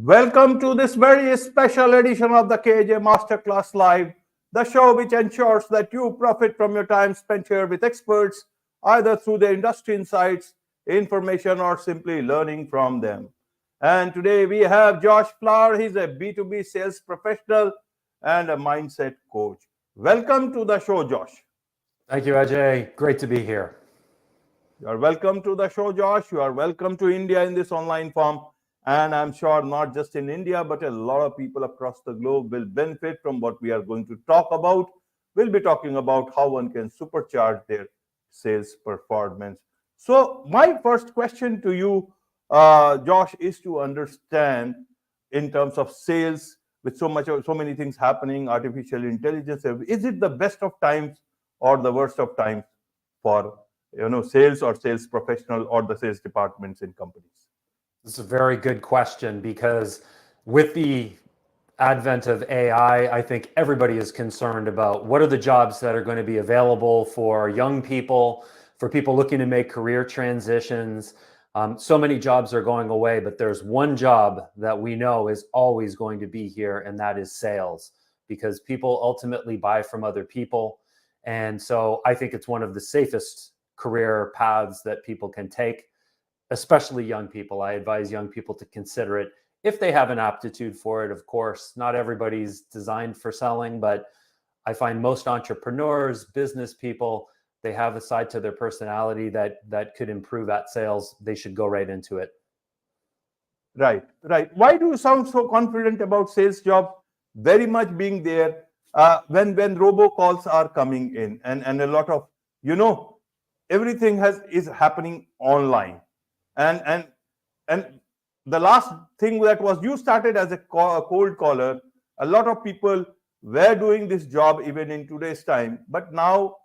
Welcome to this very special edition of the KJ Masterclass Live, the show which ensures that you profit from your time spent here with experts, either through their industry insights, information, or simply learning from them. And today we have Josh Flower. He's a B2B sales professional and a mindset coach. Welcome to the show, Josh. Thank you, Ajay. Great to be here. You are welcome to the show, Josh. You are welcome to India in this online form. And I'm sure not just in India, but a lot of people across the globe will benefit from what we are going to talk about. We'll be talking about how one can supercharge their sales performance. So my first question to you, Josh, is to understand in terms of sales, with so many things happening, artificial intelligence, is it the best of times or the worst of times for sales or sales professional or the sales departments in companies? This is a very good question because with the advent of AI, I think everybody is concerned about what are the jobs that are going to be available for young people, for people looking to make career transitions. So many jobs are going away, but there's one job that we know is always going to be here, and that is sales, because people ultimately buy from other people. And so I think it's one of the safest career paths that people can take, especially young people. I advise young people to consider it if they have an aptitude for it. Of course, not everybody's designed for selling, but I find most entrepreneurs, business people, they have a side to their personality that could improve at sales. They should go right into it. Right. Why do you sound so confident about sales job very much being there when robocalls are coming in and a lot of, everything is happening online? And the last thing that was, you started as a cold caller. A lot of people were doing this job even in today's time, but now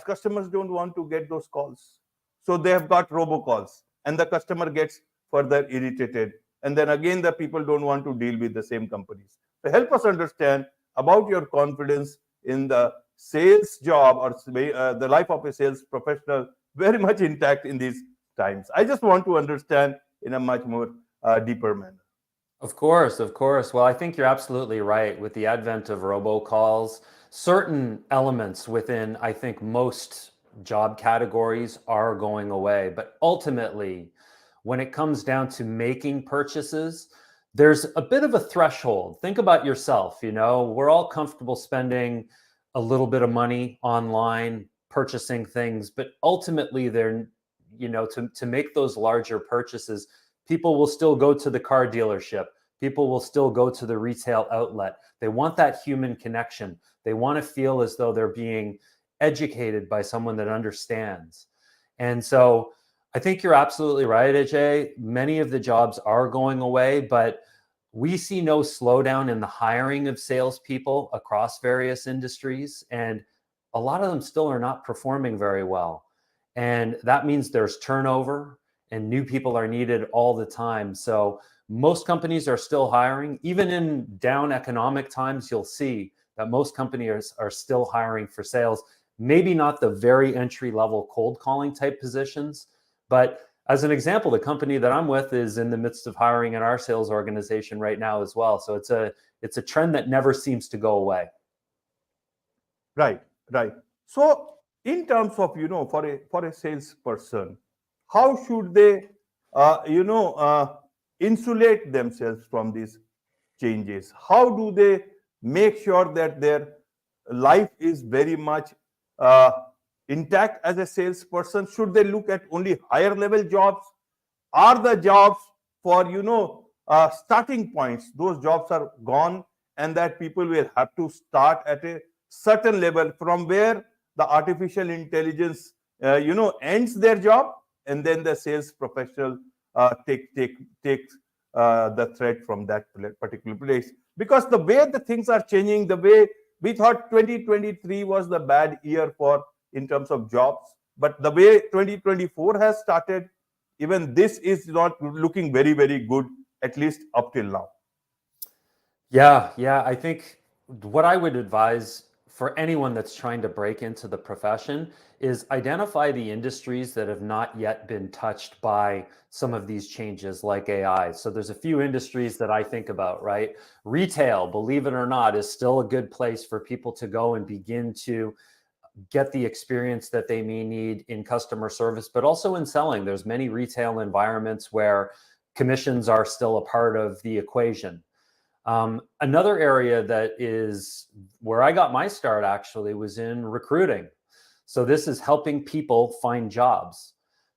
customers don't want to get those calls. So they have got robocalls and the customer gets further irritated. And then again, the people don't want to deal with the same companies. So help us understand about your confidence in the sales job or the life of a sales professional, very much intact in these times. I just want to understand in a much more deeper manner. Of course. Well, I think you're absolutely right. With the advent of robocalls, certain elements within, I think, most job categories are going away. But ultimately, when it comes down to making purchases, there's a bit of a threshold. Think about yourself. We're all comfortable spending a little bit of money online, purchasing things, but ultimately they're to make those larger purchases, people will still go to the car dealership. People will still go to the retail outlet. They want that human connection. They want to feel as though they're being educated by someone that understands. And so I think you're absolutely right, Ajay. Many of the jobs are going away, but we see no slowdown in the hiring of salespeople across various industries. And a lot of them still are not performing very well. And that means there's turnover and new people are needed all the time. So most companies are still hiring. Even in down economic times, you'll see that most companies are still hiring for sales. Maybe not the very entry level cold calling type positions, but as an example, the company that I'm with is in the midst of hiring in our sales organization right now as well. So it's a trend that never seems to go away. Right. So in terms of, for a salesperson, how should they, insulate themselves from these changes? How do they make sure that their life is very much intact as a salesperson? Should they look at only higher level jobs? Are the jobs for, starting points, those jobs are gone and that people will have to start at a certain level from where the artificial intelligence, ends their job, and then the sales professional takes the threat from that particular place. Because the way the things are changing, the way we thought 2023 was the bad year in terms of jobs, but the way 2024 has started, even this is not looking very, very good, at least up till now. Yeah. I think what I would advise for anyone that's trying to break into the profession is identify the industries that have not yet been touched by some of these changes like AI. So there's a few industries that I think about, right? Retail, believe it or not, is still a good place for people to go and begin to get the experience that they may need in customer service, but also in selling. There's many retail environments where commissions are still a part of the equation. Another area that is where I got my start actually was in recruiting. So this is helping people find jobs.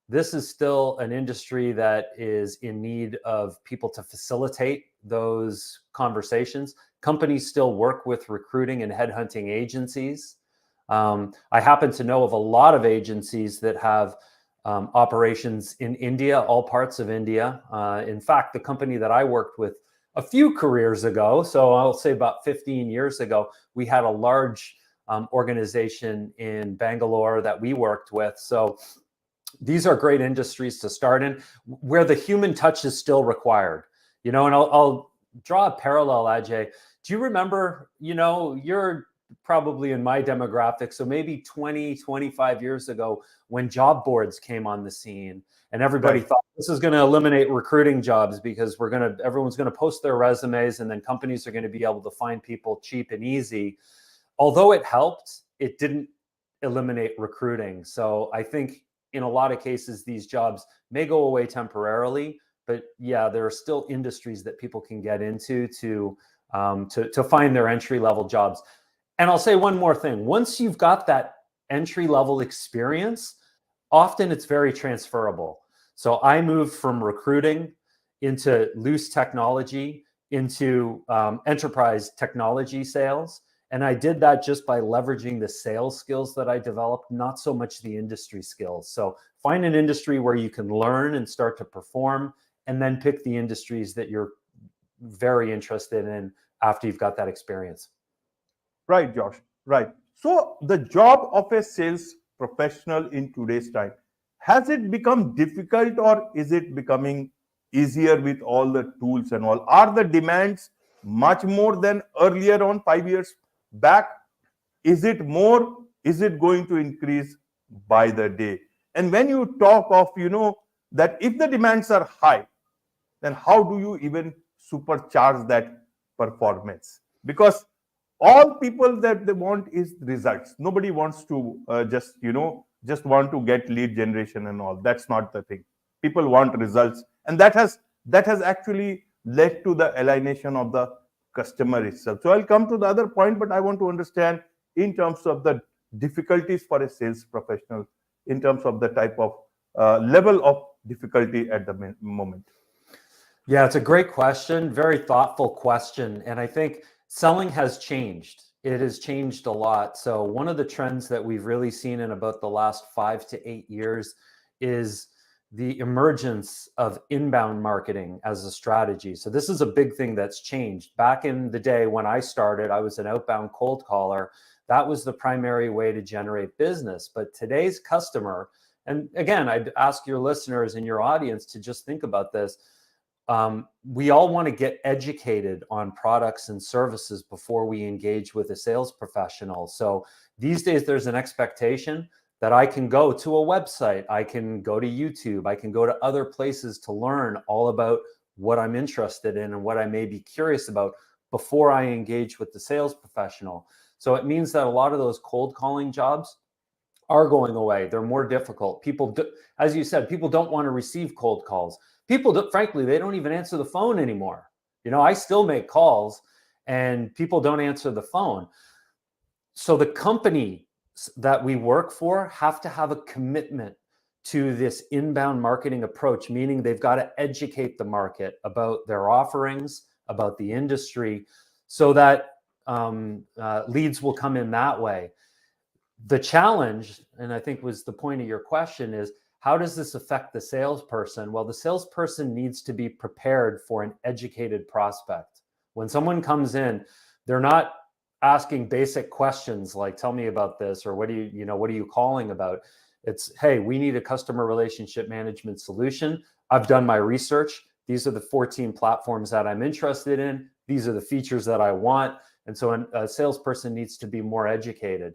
This is still an industry that is in need of people to facilitate those conversations. Companies still work with recruiting and headhunting agencies. I happen to know of a lot of agencies that have operations in India, all parts of India. In fact, the company that I worked with a few careers ago, so I'll say about 15 years ago, we had a large organization in Bangalore that we worked with. So these are great industries to start in where the human touch is still required. And I'll draw a parallel, Ajay. Do you remember, you're probably in my demographic, so maybe 20, 25 years ago when job boards came on the scene and everybody Right. thought this is going to eliminate recruiting jobs because everyone's going to post their resumes and then companies are going to be able to find people cheap and easy. Although it helped, it didn't eliminate recruiting. So I think in a lot of cases, these jobs may go away temporarily, but yeah, there are still industries that people can get into to find their entry level jobs. And I'll say one more thing. Once you've got that entry level experience, often it's very transferable. So I moved from recruiting into loose technology, into enterprise technology sales. And I did that just by leveraging the sales skills that I developed, not so much the industry skills. So find an industry where you can learn and start to perform, and then pick the industries that you're very interested in after you've got that experience. Right, Josh. Right. So the job of a sales professional in today's time, has it become difficult or is it becoming easier with all the tools and all? Are the demands much more than earlier on 5 years back? Is it more? Is it going to increase by the day? And when you talk of, that if the demands are high, then how do you even supercharge that performance? Because all people that they want is results. Nobody wants to just want to get lead generation and all. That's not the thing. People want results, and that has actually led to the alienation of the customer itself. So I'll come to the other point, but I want to understand in terms of the difficulties for a sales professional, in terms of the type of level of difficulty at the moment. Yeah, it's a great question, very thoughtful question. And I think selling has changed. It has changed a lot. So one of the trends that we've really seen in about the last 5 to 8 years is the emergence of inbound marketing as a strategy. So this is a big thing that's changed. Back in the day when I started, I was an outbound cold caller. That was the primary way to generate business. But today's customer, and again, I'd ask your listeners and your audience to just think about this. We all want to get educated on products and services before we engage with a sales professional. So these days there's an expectation that I can go to a website, I can go to YouTube, I can go to other places to learn all about what I'm interested in and what I may be curious about before I engage with the sales professional. So it means that a lot of those cold calling jobs are going away. They're more difficult. As you said, people don't want to receive cold calls. Frankly, they don't even answer the phone anymore. I still make calls and people don't answer the phone. So the company that we work for have to have a commitment to this inbound marketing approach, meaning they've got to educate the market about their offerings, about the industry, so that leads will come in that way. The challenge, and I think was the point of your question, is how does this affect the salesperson? Well, the salesperson needs to be prepared for an educated prospect. When someone comes in, they're not asking basic questions like, tell me about this, or what are you calling about? It's, hey, we need a customer relationship management solution. I've done my research. These are the 14 platforms that I'm interested in. These are the features that I want. And so a salesperson needs to be more educated.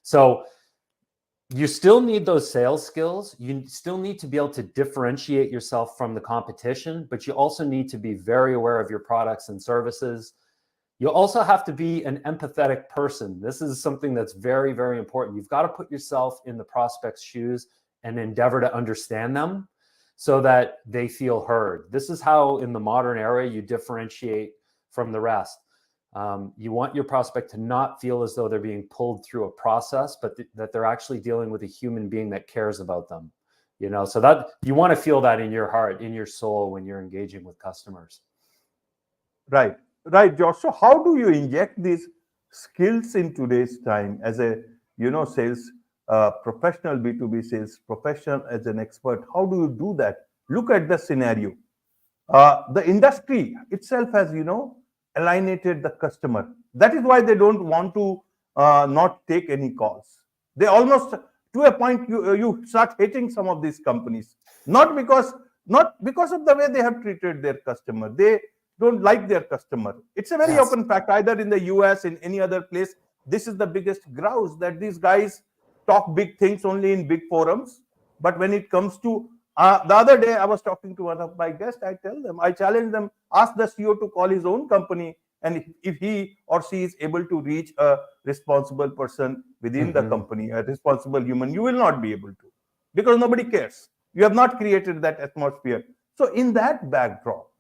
So you still need those sales skills. You still need to be able to differentiate yourself from the competition, but you also need to be very aware of your products and services. You also have to be an empathetic person. This is something that's very, very important. You've got to put yourself in the prospect's shoes and endeavor to understand them so that they feel heard. This is how, in the modern era, you differentiate from the rest. You want your prospect to not feel as though they're being pulled through a process, but that they're actually dealing with a human being that cares about them. So that you want to feel that in your heart, in your soul, when you're engaging with customers. Right, right, Josh. So how do you inject these skills in today's time as a sales professional, B2B sales professional, as an expert? How do you do that? Look at the scenario. The industry itself has alienated the customer. That is why they don't want to not take any calls. They almost, to a point, you start hating some of these companies, not because of the way they have treated their customer. They don't like their customer. It's a very Yes. open fact. Either in the US, in any other place, this is the biggest grouse, that these guys talk big things only in big forums. But when it comes to the other day, I was talking to one of my guests. I challenge them, ask the CEO to call his own company, and if he or she is able to reach a responsible person within the company, a responsible human, you will not be able to, because nobody cares. You have not created that atmosphere. So in that backdrop,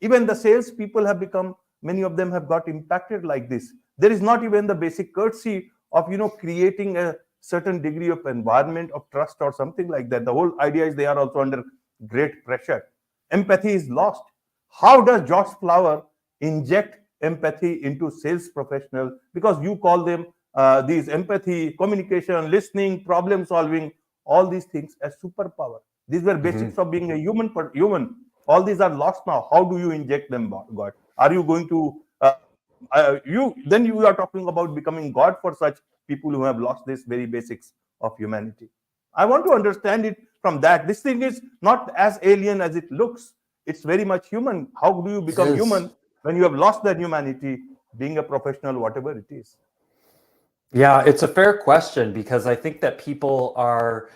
even the sales people have become, many of them have got impacted like this. There is not even the basic courtesy of creating a certain degree of environment of trust or something like that. The whole idea is they are also under great pressure. Empathy is lost. How does Josh Flower inject empathy into sales professional? Because you call them these empathy, communication, listening, problem solving, all these things as superpower. These were basics of being a human. All these are lost now. How do you inject them, God? Are you going to you are talking about becoming God for such people who have lost these very basics of humanity? I want to understand it from that. This thing is not as alien as it looks. It's very much human. How do you become human when you have lost that humanity, being a professional, whatever it is? Yeah, it's a fair question, because I think that people are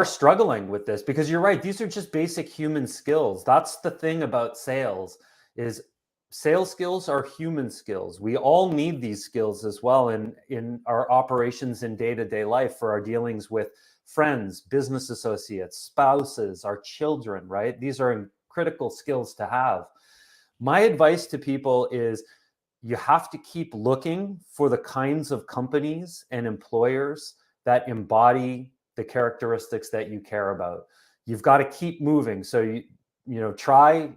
struggling with this, because you're right. These are just basic human skills. That's the thing about sales, is sales skills are human skills. We all need these skills as well in our operations in day-to-day life, for our dealings with friends, business associates, spouses, our children, right? These are critical skills to have. My advice to people is, you have to keep looking for the kinds of companies and employers that embody the characteristics that you care about. You've got to keep moving. So try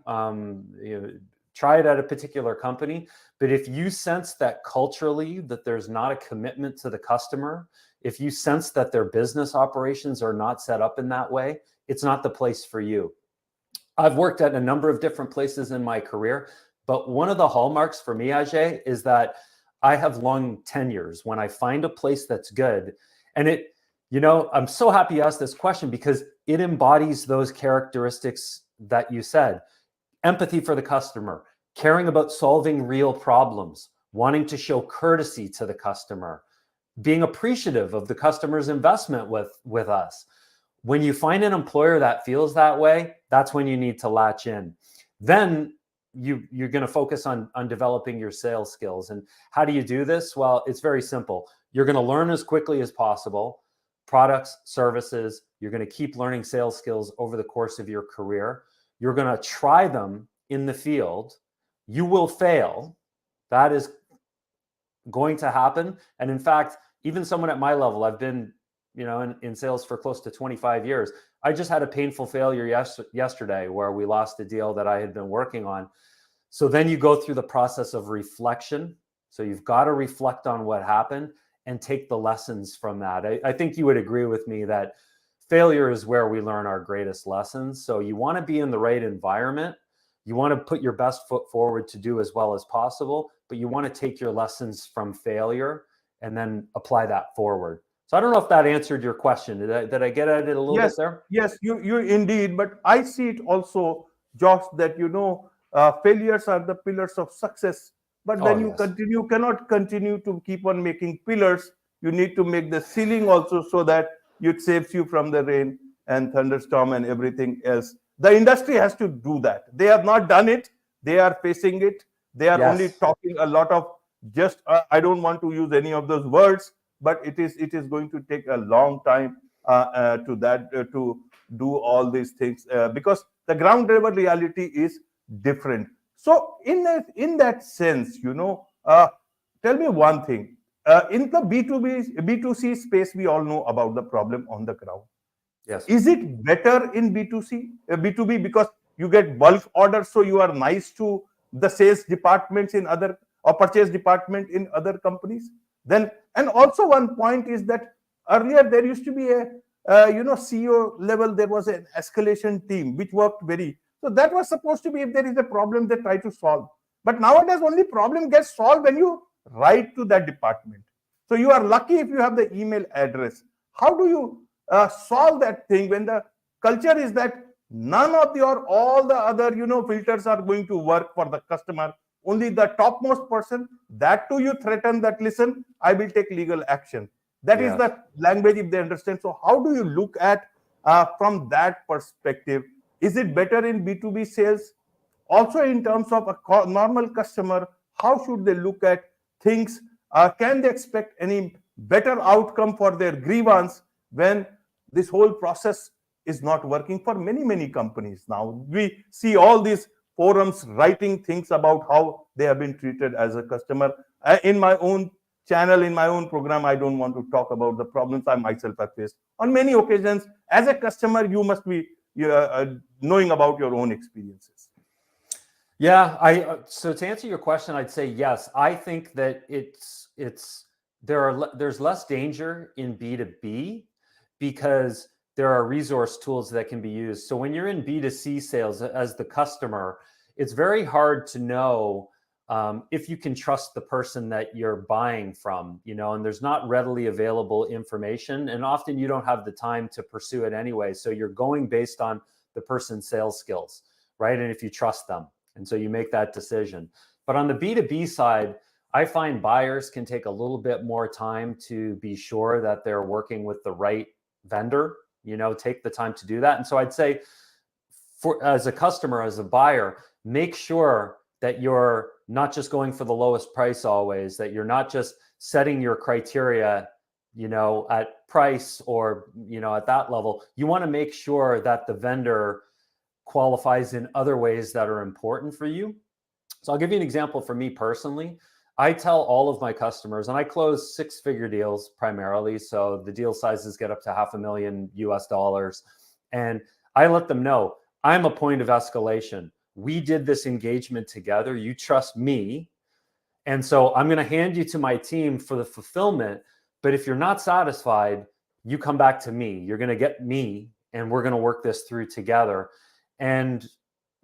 it at a particular company. But if you sense that culturally that there's not a commitment to the customer, if you sense that their business operations are not set up in that way, it's not the place for you. I've worked at a number of different places in my career, but one of the hallmarks for me, Ajay, is that I have long tenures. When I find a place that's good, and I'm so happy you asked this question, because it embodies those characteristics that you said. Empathy for the customer, caring about solving real problems, wanting to show courtesy to the customer, being appreciative of the customer's investment with us. When you find an employer that feels that way, that's when you need to latch in. Then you're going to focus on developing your sales skills. And how do you do this? Well, it's very simple. You're going to learn as quickly as possible products, services. You're going to keep learning sales skills over the course of your career. You're going to try them in the field. You will fail. That is going to happen. And in fact, even someone at my level, I've been in sales for close to 25 years. I just had a painful failure yesterday where we lost a deal that I had been working on. So then you go through the process of reflection. So you've got to reflect on what happened and take the lessons from that. I think you would agree with me that failure is where we learn our greatest lessons. So you want to be in the right environment. You want to put your best foot forward to do as well as possible, but you want to take your lessons from failure and then apply that forward. So I don't know if that answered your question. Did I get at it a little bit there? Yes, you indeed. But I see it also, Josh, that failures are the pillars of success But Oh, then yes. you cannot continue to keep on making pillars. You need to make the ceiling also, so that it saves you from the rain and thunderstorm and everything else. The industry has to do that. They have not done it. They are facing it. They are only Yes. talking a lot of just, I don't want to use any of those words, but it is going to take a long time to do all these things, because the ground level reality is different. So in that sense, tell me one thing. In the B2C space, we all know about the problem on the ground. Yes. Is it better in B2C, B2B, because you get bulk orders, so you are nice to the sales departments in other, or purchase department in other companies? Then, and also one point is that earlier there used to be a CEO level, there was an escalation team which worked very. So that was supposed to be, if there is a problem, they try to solve. But nowadays, only problem gets solved when you write to that department. So you are lucky if you have the email address. How do you solve that thing when the culture is that none of your all the other filters are going to work for the customer, only the topmost person, that too you threaten that, listen, I will take legal action. That is Yes. the language, if they understand. So how do you look at, from that perspective, is it better in B2B sales? Also, in terms of a normal customer, how should they look at things? Can they expect any better outcome for their grievance when this whole process is not working for many companies? Now we see all these forums writing things about how they have been treated as a customer. In my own channel, in my own program, I don't want to talk about the problems I myself have faced on many occasions. As a customer, you must be knowing about your own experiences. Yeah, so to answer your question, I'd say yes. I think that there's less danger in B2B because there are resource tools that can be used. So when you're in B2C sales as the customer, it's very hard to know if you can trust the person that you're buying from, and there's not readily available information, and often you don't have the time to pursue it anyway. So you're going based on the person's sales skills, right? And if you trust them. And so you make that decision. But on the B2B side, I find buyers can take a little bit more time to be sure that they're working with the right vendor, take the time to do that. And so I'd say, as a customer, as a buyer, make sure that you're not just going for the lowest price always, that you're not just setting your criteria, at price or, at that level. You want to make sure that the vendor qualifies in other ways that are important for you. So I'll give you an example for me personally. I tell all of my customers, and I close six-figure deals primarily, so the deal sizes get up to $500,000 US. And I let them know, I'm a point of escalation. We did this engagement together. You trust me. And so I'm going to hand you to my team for the fulfillment. But if you're not satisfied, you come back to me. You're going to get me, and we're going to work this through together. And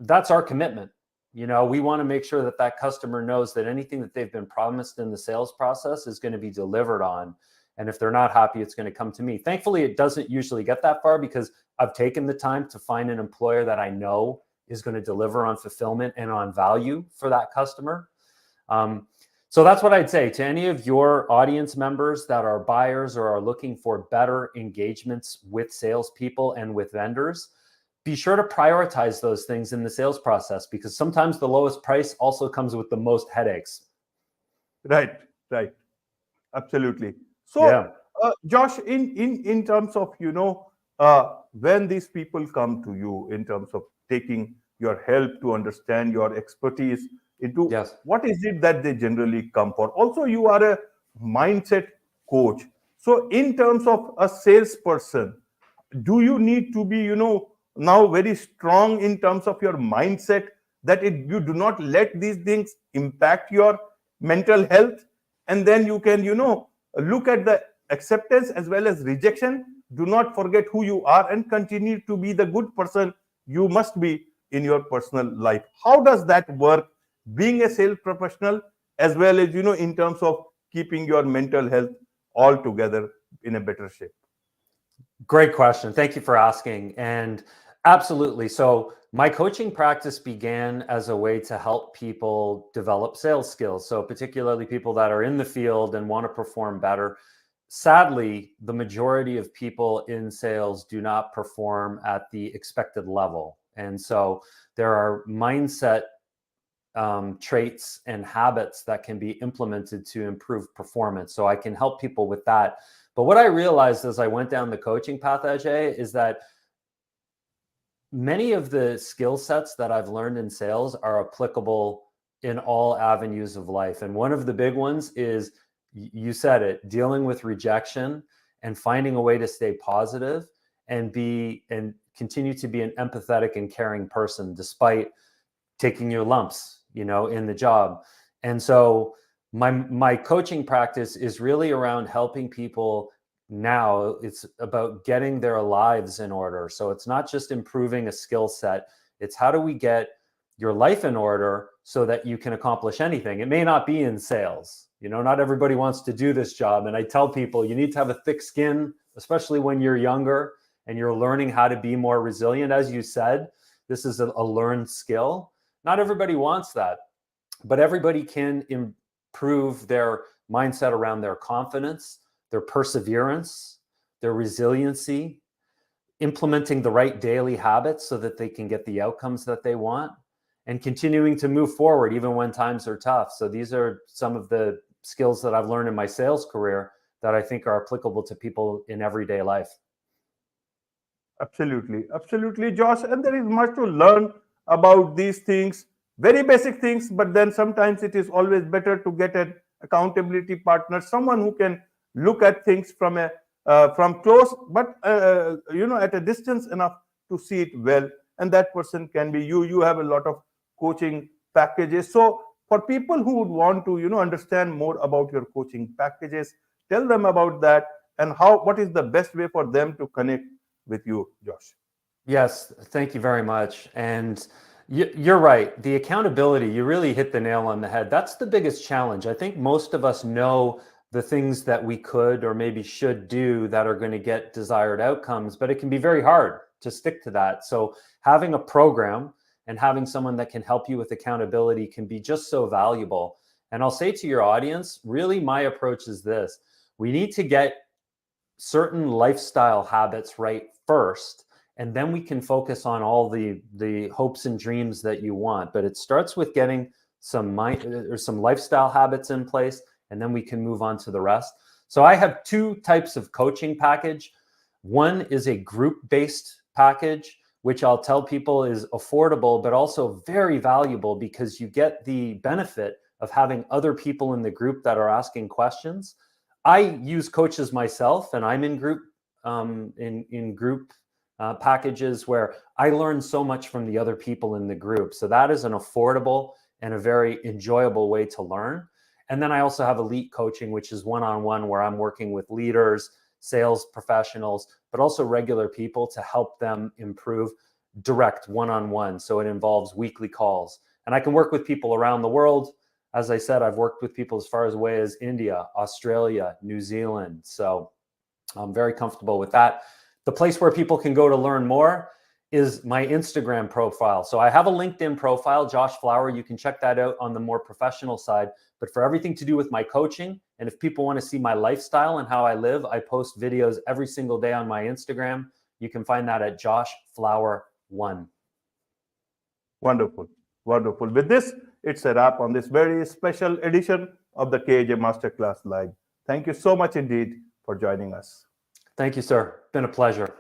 that's our commitment. We want to make sure that that customer knows that anything that they've been promised in the sales process is going to be delivered on. And if they're not happy, it's going to come to me. Thankfully, it doesn't usually get that far because I've taken the time to find an employer that I know is going to deliver on fulfillment and on value for that customer. So that's what I'd say to any of your audience members that are buyers or are looking for better engagements with salespeople and with vendors. Be sure to prioritize those things in the sales process, because sometimes the lowest price also comes with the most headaches. Right, absolutely. Yeah. So, Josh, in terms of when these people come to you in terms of taking your help to understand your expertise into, Yes. what is it that they generally come for? Also, you are a mindset coach. So, in terms of a salesperson, do you need to be now very strong in terms of your mindset, that you do not let these things impact your mental health, and then you can look at the acceptance as well as rejection? Do not forget who you are and continue to be the good person you must be in your personal life. How does that work, being a sales professional, as well as in terms of keeping your mental health all together in a better shape? Great question. Thank you for asking. And absolutely. So My coaching practice began as a way to help people develop sales skills. So particularly people that are in the field and want to perform better. Sadly, the majority of people in sales do not perform at the expected level. And so there are mindset traits and habits that can be implemented to improve performance. So I can help people with that. But what I realized as I went down the coaching path, Ajay, is that many of the skill sets that I've learned in sales are applicable in all avenues of life. And one of the big ones is, you said it, dealing with rejection and finding a way to stay positive and continue to be an empathetic and caring person despite taking your lumps, in the job. And so my coaching practice is really around helping people. Now it's about getting their lives in order. So it's not just improving a skill set. It's how do we get your life in order so that you can accomplish anything. It may not be in sales. Not everybody wants to do this job. And I tell people you need to have a thick skin, especially when you're younger and you're learning how to be more resilient. As you said, this is a learned skill. Not everybody wants that, but everybody can improve their mindset around their confidence, their perseverance, their resiliency, implementing the right daily habits so that they can get the outcomes that they want, and continuing to move forward even when times are tough. So these are some of the skills that I've learned in my sales career that I think are applicable to people in everyday life. Absolutely, absolutely, Josh. And there is much to learn about these things, very basic things, but then sometimes it is always better to get an accountability partner, someone who can look at things from close, but at a distance enough to see it well. And that person can be you. You have a lot of coaching packages. So for people who would want to, understand more about your coaching packages, tell them about that and what is the best way for them to connect with you, Josh. Yes, thank you very much. And you're right. The accountability, you really hit the nail on the head. That's the biggest challenge. I think most of us know the things that we could or maybe should do that are going to get desired outcomes, but it can be very hard to stick to that. So having a program and having someone that can help you with accountability can be just so valuable. And I'll say to your audience, really my approach is this. We need to get certain lifestyle habits right first, and then we can focus on all the hopes and dreams that you want. But it starts with getting some lifestyle habits in place, and then we can move on to the rest. So I have two types of coaching package. One is a group-based package, which I'll tell people is affordable, but also very valuable because you get the benefit of having other people in the group that are asking questions. I use coaches myself, and I'm in group packages where I learn so much from the other people in the group. So that is an affordable and a very enjoyable way to learn. And then I also have elite coaching, which is one-on-one, where I'm working with leaders, sales professionals, but also regular people to help them improve, direct one-on-one. So it involves weekly calls. And I can work with people around the world. As I said, I've worked with people as far away as India, Australia, New Zealand. So I'm very comfortable with that. The place where people can go to learn more is my Instagram profile. So I have a LinkedIn profile, Josh Flower. You can check that out on the more professional side. But for everything to do with my coaching, and if people want to see my lifestyle and how I live, I post videos every single day on my Instagram. You can find that at Josh Flower 1. Wonderful. Wonderful. With this, it's a wrap on this very special edition of the KJ Masterclass Live. Thank you so much indeed for joining us. Thank you, sir. Been a pleasure.